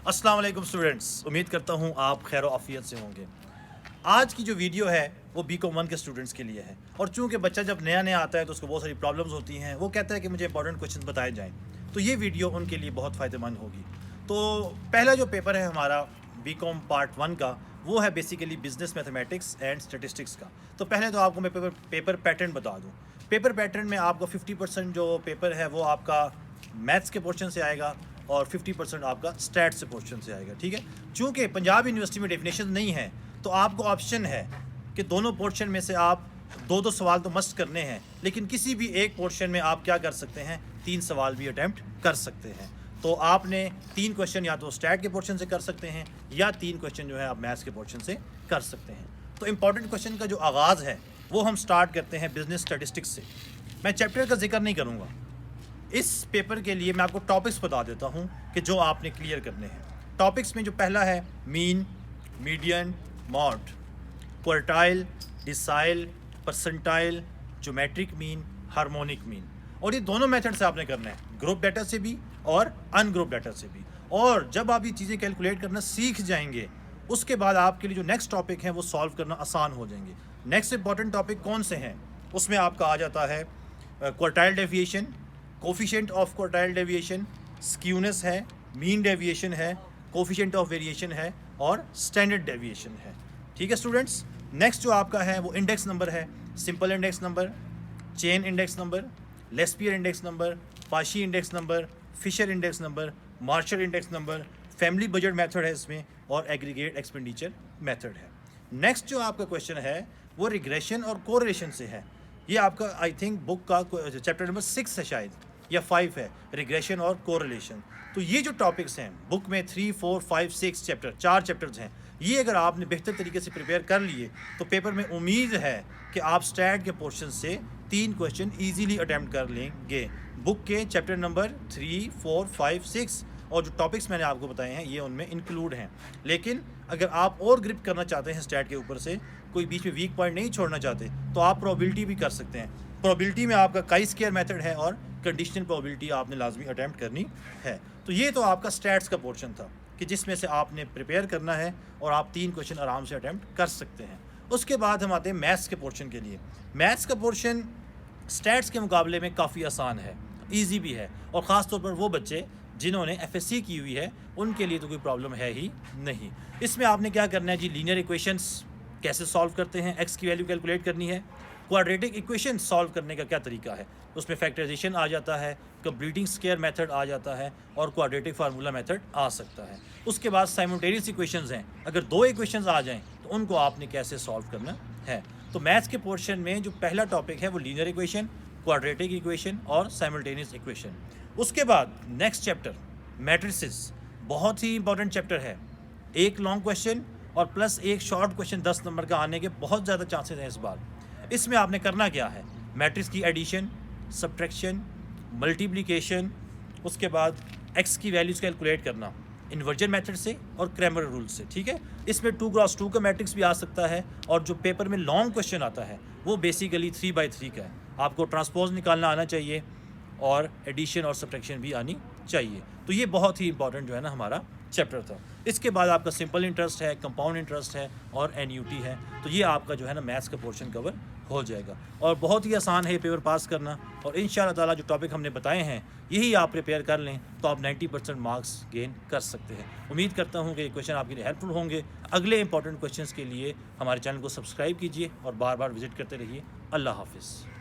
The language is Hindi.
अस्सलाम वालेकुम स्टूडेंट्स, उम्मीद करता हूँ आप खैर आफियत से होंगे। आज की जो वीडियो है वो बीकॉम 1 के स्टूडेंट्स के लिए है और चूंकि बच्चा जब नया नया आता है तो उसको बहुत सारी प्रॉब्लम्स होती हैं। वो कहता है कि मुझे इंपॉर्टेंट क्वेश्चन बताए जाएं, तो ये वीडियो उनके लिए बहुत फ़ायदेमंद होगी। तो पहला जो पेपर है हमारा बीकॉम पार्ट 1 का, वो है basically business mathematics and statistics का। तो पहले तो आपको मैं पेपर पैटर्न बता दूँ। पेपर पैटर्न में आपका 50% जो पेपर है वो आपका मैथ्स के पोर्शन से आएगा और 50% आपका स्टैट से पोर्शन से आएगा। ठीक है, चूँकि पंजाब यूनिवर्सिटी में डेफिनेशन नहीं है तो आपको ऑप्शन है कि दोनों पोर्शन में से आप दो दो सवाल तो मस्ट करने हैं, लेकिन किसी भी एक पोर्शन में आप क्या कर सकते हैं, 3 सवाल भी अटैम्प्ट कर सकते हैं। तो आपने 3 क्वेश्चन या तो स्टैट के पोर्शन से कर सकते हैं या 3 क्वेश्चन जो है आप मैथ्स के पोर्शन से कर सकते हैं। तो इंपॉर्टेंट क्वेश्चन का जो आगाज़ है वो हम स्टार्ट करते हैं बिजनेस स्टैटिस्टिक्स से। मैं चैप्टर का जिक्र नहीं करूँगा। इस पेपर के लिए मैं आपको टॉपिक्स बता देता हूँ कि जो आपने क्लियर करने हैं। टॉपिक्स में जो पहला है mean, median, mod, quartile, decile, percentile, geometric mean, harmonic mean. और ये दोनों मेथड से आपने करना है, ग्रुप डाटा से भी और अनग्रुप डाटा से भी। और जब आप ये चीज़ें कैलकुलेट करना सीख जाएंगे उसके बाद आपके लिए जो नेक्स्ट टॉपिक है वो सॉल्व करना आसान हो जाएंगे। नेक्स्ट इंपॉर्टेंट टॉपिक कौन से हैं, उसमें आपका आ जाता है quartile deviation, coefficient of quartile deviation, skewness है, मीन डेविएशन है, कोफिशिएंट ऑफ वेरिएशन है और स्टैंडर्ड डेविएशन है। ठीक है स्टूडेंट्स, नेक्स्ट जो आपका है वो इंडेक्स नंबर है, simple index number, chain index number, Laspeyres index number, Paasche index number, Fisher index number, Marshall index number, family budget method है इसमें और एग्रीगेट एक्सपेंडिचर मेथड है। नेक्स्ट जो आपका क्वेश्चन है वो रिग्रेशन और कोरिलेशन से है। ये आपका आई थिंक बुक का चैप्टर नंबर 6 है शायद या 5 है, रिग्रेशन और कोरिलेशन। तो ये जो टॉपिक्स हैं बुक में 3, 4, 5, 6 चैप्टर, 4 चैप्टर्स हैं। ये अगर आपने बेहतर तरीके से प्रिपेयर कर लिए तो पेपर में उम्मीद है कि आप स्टैट के पोर्शन से 3 क्वेश्चन ईजीली अटैम्प्ट कर लेंगे। बुक के चैप्टर नंबर 3, 4, 5, 6 और जो टॉपिक्स मैंने आपको बताए हैं ये उनमें इंक्लूड हैं। लेकिन अगर आप और ग्रिप करना चाहते हैं स्टैट के ऊपर से, कोई बीच में वीक पॉइंट नहीं छोड़ना चाहते, तो आप प्रोबेबिलिटी भी कर सकते हैं। प्रोबेबिलिटी में आपका काई स्क्वायर मेथड है और कंडीशनल प्रोबेबिलिटी आपने लाजमी अटैम्प्ट करनी है। तो ये तो आपका स्टैट्स का पोर्शन था कि जिसमें से आपने प्रिपेयर करना है और आप 3 क्वेश्चन आराम से अटैम्प्ट कर सकते हैं। उसके बाद हम आते हैं मैथ्स के पोर्शन के लिए। मैथ्स का पोर्शन स्टैट्स के मुकाबले में काफ़ी आसान है, ईजी भी है और ख़ास तौर पर वो बच्चे जिन्होंने एफएससी की हुई है उनके लिए तो कोई प्रॉब्लम है ही नहीं। इसमें आपने क्या करना है जी, लीनियर इक्वेशंस कैसे सॉल्व करते हैं, एक्स की वैल्यू कैलकुलेट करनी है, क्वाड्रेटिक इक्वेशन सॉल्व करने का क्या तरीका है, उसमें फैक्टराइजेशन आ जाता है, कंप्लीटिंग स्क्वायर मेथड आ जाता है और क्वाड्रेटिक फार्मूला मेथड आ सकता है। उसके बाद साइमल्टेनियस इक्वेशंस हैं, अगर 2 इक्वेशंस आ जाएं तो उनको आपने कैसे सॉल्व करना है। तो मैथ्स के पोर्शन में जो पहला टॉपिक है वो लीनियर इक्वेशन, क्वाड्रेटिक इक्वेशन और साइमल्टेनियस इक्वेशन। उसके बाद नेक्स्ट चैप्टर मैट्रिसेस, बहुत ही इंपॉर्टेंट चैप्टर है। एक लॉन्ग क्वेश्चन और प्लस एक शॉर्ट क्वेश्चन 10 नंबर का आने के बहुत ज़्यादा चांसेस हैं इस बार। इसमें आपने करना क्या है, मैट्रिक्स की एडिशन, सब्ट्रैक्शन, मल्टीप्लिकेशन, उसके बाद एक्स की वैल्यूज़ कैलकुलेट करना इन्वर्जन मेथड से और क्रैमर रूल से। ठीक है, इसमें 2x2 का मैट्रिक्स भी आ सकता है और जो पेपर में लॉन्ग क्वेश्चन आता है वो बेसिकली 3x3 का है। आपको ट्रांसपोज निकालना आना चाहिए और एडिशन और सब्ट्रैक्शन भी आनी चाहिए। तो ये बहुत ही इंपॉर्टेंट जो है ना हमारा चैप्टर था। इसके बाद आपका सिंपल इंटरेस्ट है, कंपाउंड इंटरेस्ट है और एनयूटी है। तो ये आपका जो है ना मैथ्स का पोर्शन कवर हो जाएगा और बहुत ही आसान है ये पेपर पास करना। और इंशाअल्लाह ताला जो टॉपिक हमने बताए हैं यही आप प्रिपेयर कर लें तो आप 90% मार्क्स गेन कर सकते हैं। उम्मीद करता हूँ कि ये क्वेश्चन आपके लिए हेल्पफुल होंगे। अगले इंपॉर्टेंट क्वेश्चंस के लिए हमारे चैनल को सब्सक्राइब कीजिए और बार बार विजिट करते रहिए। अल्लाह हाफिज़।